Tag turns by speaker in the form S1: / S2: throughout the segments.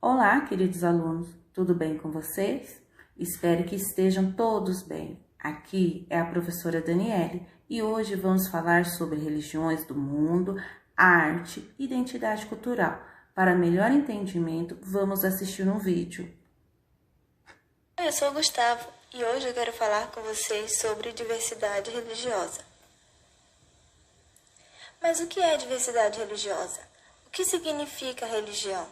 S1: Olá, queridos alunos, tudo bem com vocês? Espero que estejam todos bem. Aqui é a professora Daniele e hoje vamos falar sobre religiões do mundo, arte e identidade cultural. Para melhor entendimento, vamos assistir um vídeo.
S2: Oi, eu sou o Gustavo e hoje eu quero falar com vocês sobre diversidade religiosa. Mas o que é diversidade religiosa? O que significa religião?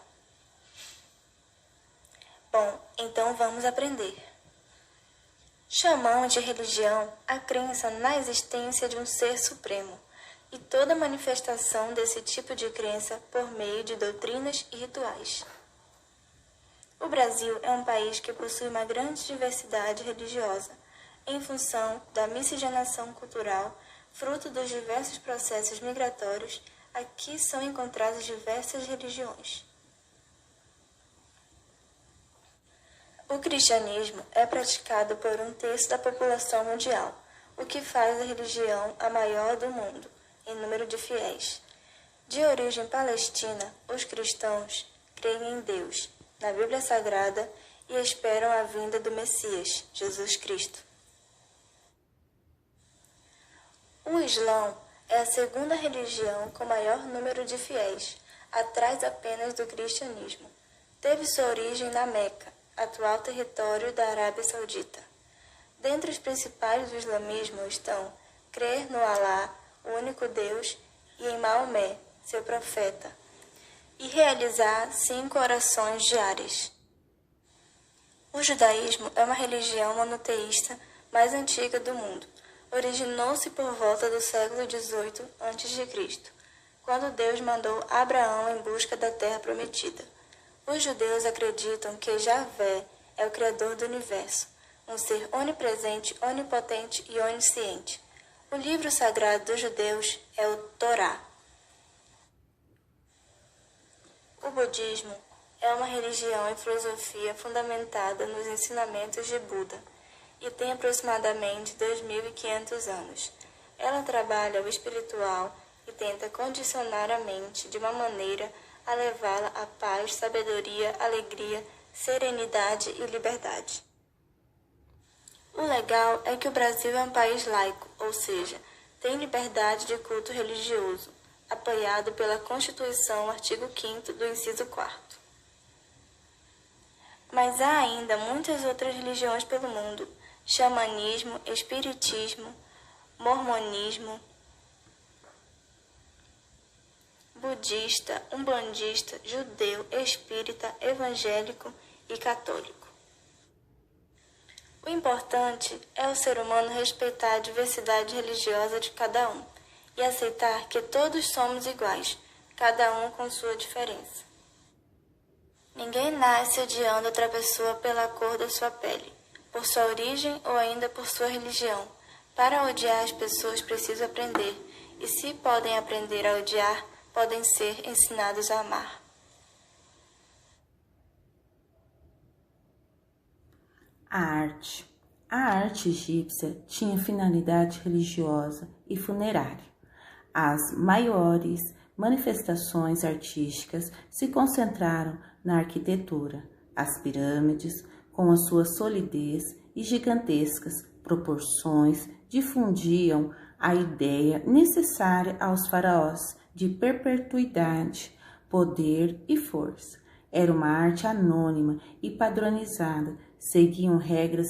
S2: Bom, então vamos aprender. Chamamos de religião a crença na existência de um ser supremo e toda manifestação desse tipo de crença por meio de doutrinas e rituais. O Brasil é um país que possui uma grande diversidade religiosa, em função da miscigenação cultural, fruto dos diversos processos migratórios. Aqui são encontradas diversas religiões. O cristianismo é praticado por 1/3 da população mundial, o que faz a religião a maior do mundo, em número de fiéis. De origem palestina, os cristãos creem em Deus, na Bíblia Sagrada e esperam a vinda do Messias, Jesus Cristo. O Islã é a segunda religião com maior número de fiéis, atrás apenas do cristianismo. Teve sua origem na Meca, atual território da Arábia Saudita. Dentre os principais do islamismo estão crer no Alá, o único Deus, e em Maomé, seu profeta, e realizar 5 orações diárias. O judaísmo é uma religião monoteísta mais antiga do mundo. Originou-se por volta do século XVIII a.C., quando Deus mandou Abraão em busca da terra prometida. Os judeus acreditam que Javé é o Criador do universo, um ser onipresente, onipotente e onisciente. O livro sagrado dos judeus é o Torá. O budismo é uma religião e filosofia fundamentada nos ensinamentos de Buda e tem aproximadamente 2.500 anos. Ela trabalha o espiritual e tenta condicionar a mente de uma maneira a levá-la à paz, sabedoria, alegria, serenidade e liberdade. O legal é que o Brasil é um país laico, ou seja, tem liberdade de culto religioso, apoiado pela Constituição, artigo 5º do inciso 4º. Mas há ainda muitas outras religiões pelo mundo: xamanismo, espiritismo, mormonismo, budista, umbandista, judeu, espírita, evangélico e católico. O importante é o ser humano respeitar a diversidade religiosa de cada um e aceitar que todos somos iguais, cada um com sua diferença. Ninguém nasce odiando outra pessoa pela cor da sua pele, por sua origem ou ainda por sua religião. Para odiar as pessoas preciso aprender, e se podem aprender a odiar, podem ser ensinados a amar.
S1: A arte. A arte egípcia tinha finalidade religiosa e funerária. As maiores manifestações artísticas se concentraram na arquitetura. As pirâmides, com a sua solidez e gigantescas proporções, difundiam a ideia necessária aos faraós de perpetuidade, poder e força. Era uma arte anônima e padronizada, seguiam regras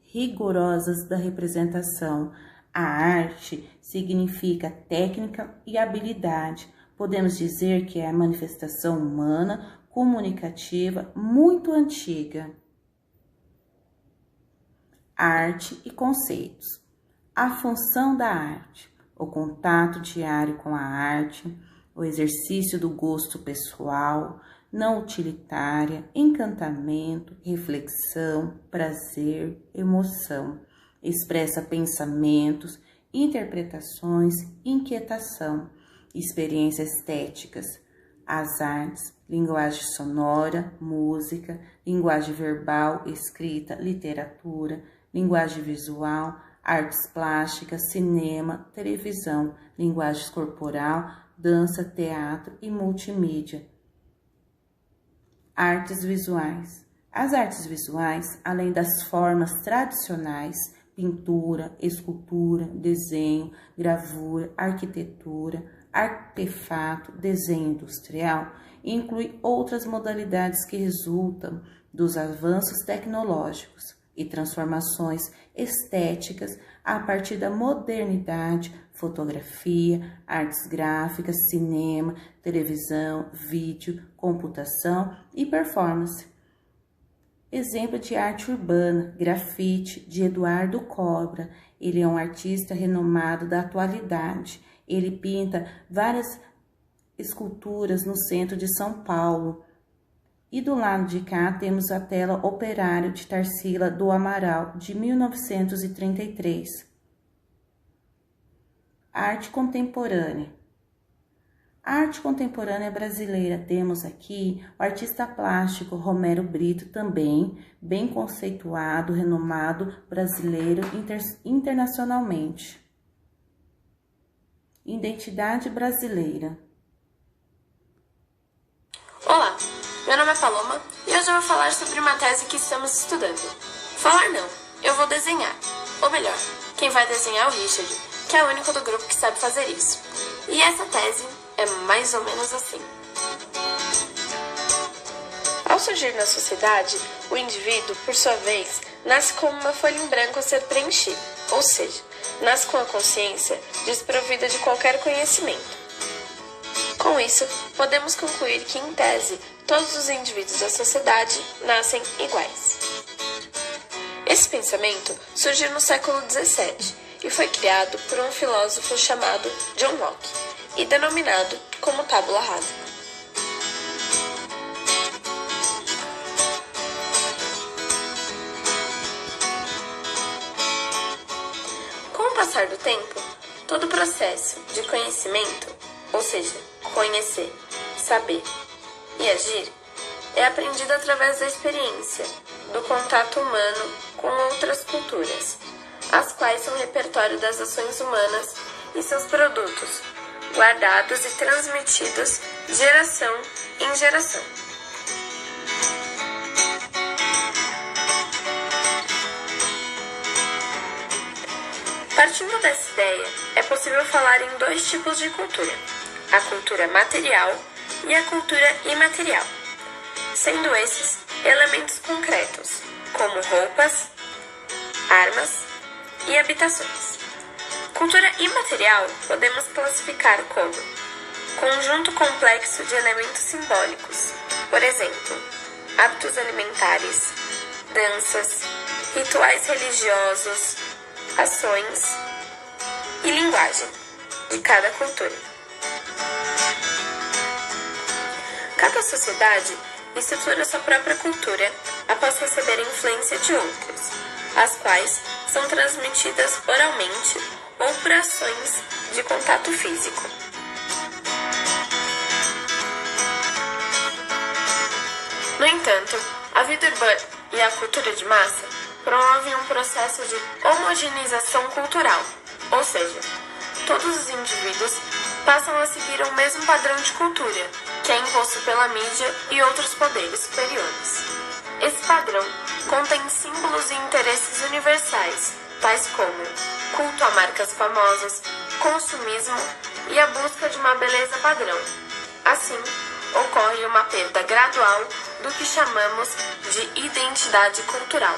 S1: rigorosas da representação. A arte significa técnica e habilidade. Podemos dizer que é a manifestação humana comunicativa muito antiga. Arte e conceitos. A função da arte: o contato diário com a arte, o exercício do gosto pessoal, não utilitária, encantamento, reflexão, prazer, emoção. Expressa pensamentos, interpretações, inquietação, experiências estéticas. As artes: linguagem sonora, música, linguagem verbal, escrita, literatura, linguagem visual, artes plásticas, cinema, televisão, linguagem corporal, dança, teatro e multimídia. Artes visuais. As artes visuais, além das formas tradicionais, pintura, escultura, desenho, gravura, arquitetura, artefato, desenho industrial, inclui outras modalidades que resultam dos avanços tecnológicos e transformações estéticas a partir da modernidade, fotografia, artes gráficas, cinema, televisão, vídeo, computação e performance. Exemplo de arte urbana, grafite, de Eduardo Cobra. Ele é um artista renomado da atualidade. Ele pinta várias esculturas no centro de São Paulo. E do lado de cá temos a tela Operário de Tarsila do Amaral, de 1933. Arte contemporânea. A arte contemporânea brasileira, temos aqui o artista plástico Romero Brito, também bem conceituado, renomado brasileiro internacionalmente. Identidade brasileira.
S3: Olá, meu nome é Paloma e hoje eu vou falar sobre uma tese que estamos estudando. Falar não, eu vou desenhar. Ou melhor, quem vai desenhar é o Richard, que é o único do grupo que sabe fazer isso. E essa tese é mais ou menos assim. Ao surgir na sociedade, o indivíduo, por sua vez, nasce como uma folha em branco a ser preenchida, ou seja, nasce com a consciência desprovida de qualquer conhecimento. Com isso, podemos concluir que, em tese, todos os indivíduos da sociedade nascem iguais. Esse pensamento surgiu no século XVII e foi criado por um filósofo chamado John Locke e denominado como tábula rasa. Com o passar do tempo, todo o processo de conhecimento, ou seja, conhecer, saber e agir, é aprendido através da experiência, do contato humano com outras culturas, as quais são repertório das ações humanas e seus produtos, guardados e transmitidos de geração em geração. Partindo dessa ideia, é possível falar em dois tipos de cultura: a cultura material e a cultura imaterial, sendo esses elementos concretos, como roupas, armas e habitações. Cultura imaterial podemos classificar como conjunto complexo de elementos simbólicos, por exemplo, hábitos alimentares, danças, rituais religiosos, ações e linguagem de cada cultura. Cada sociedade estrutura sua própria cultura após receber a influência de outras, as quais são transmitidas oralmente ou por ações de contato físico. No entanto, a vida urbana e a cultura de massa promovem um processo de homogeneização cultural, ou seja, todos os indivíduos passam a seguir o mesmo padrão de cultura, que é imposto pela mídia e outros poderes superiores. Esse padrão contém símbolos e interesses universais, tais como culto a marcas famosas, consumismo e a busca de uma beleza padrão. Assim, ocorre uma perda gradual do que chamamos de identidade cultural.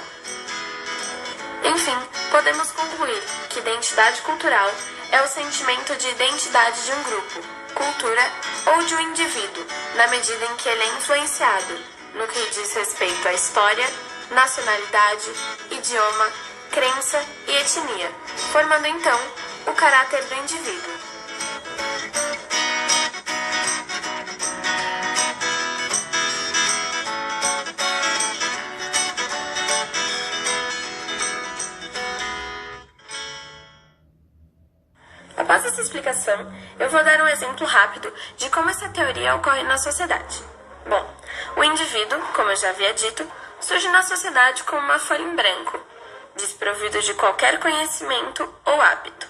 S3: Enfim, podemos concluir que identidade cultural é o sentimento de identidade de um grupo, cultura ou de um indivíduo, na medida em que ele é influenciado no que diz respeito à história, nacionalidade, idioma, crença e etnia, formando então o caráter do indivíduo. Após essa explicação, eu vou dar um exemplo rápido de como essa teoria ocorre na sociedade. Bom, o indivíduo, como eu já havia dito, surge na sociedade como uma folha em branco, desprovido de qualquer conhecimento ou hábito.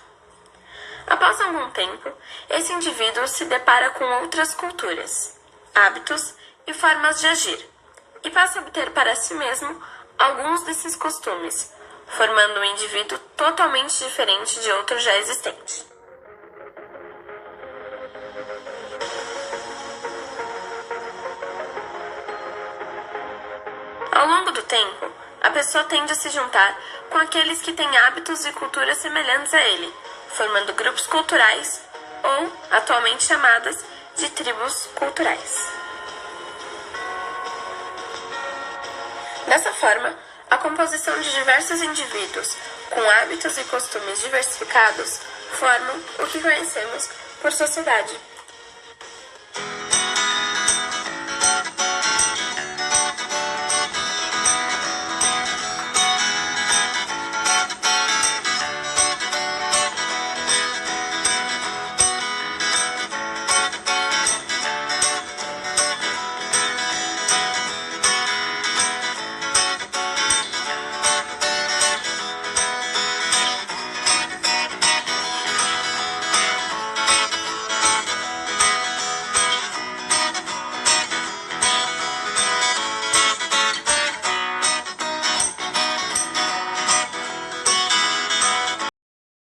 S3: Após algum tempo, esse indivíduo se depara com outras culturas, hábitos e formas de agir, e passa a obter para si mesmo alguns desses costumes, formando um indivíduo totalmente diferente de outro já existente. Ao longo do tempo, a pessoa tende a se juntar com aqueles que têm hábitos e culturas semelhantes a ele, formando grupos culturais ou, atualmente chamadas, de tribos culturais. Dessa forma, a composição de diversos indivíduos com hábitos e costumes diversificados formam o que conhecemos por sociedade.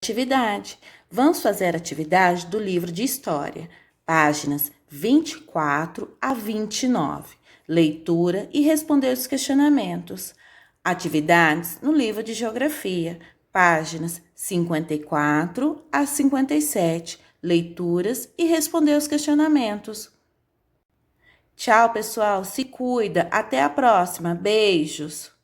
S1: Atividade. Vamos fazer a atividade do livro de História, páginas 24 a 29. Leitura e responder os questionamentos. Atividades no livro de Geografia, páginas 54 a 57. Leituras e responder os questionamentos. Tchau, pessoal. Se cuida. Até a próxima. Beijos.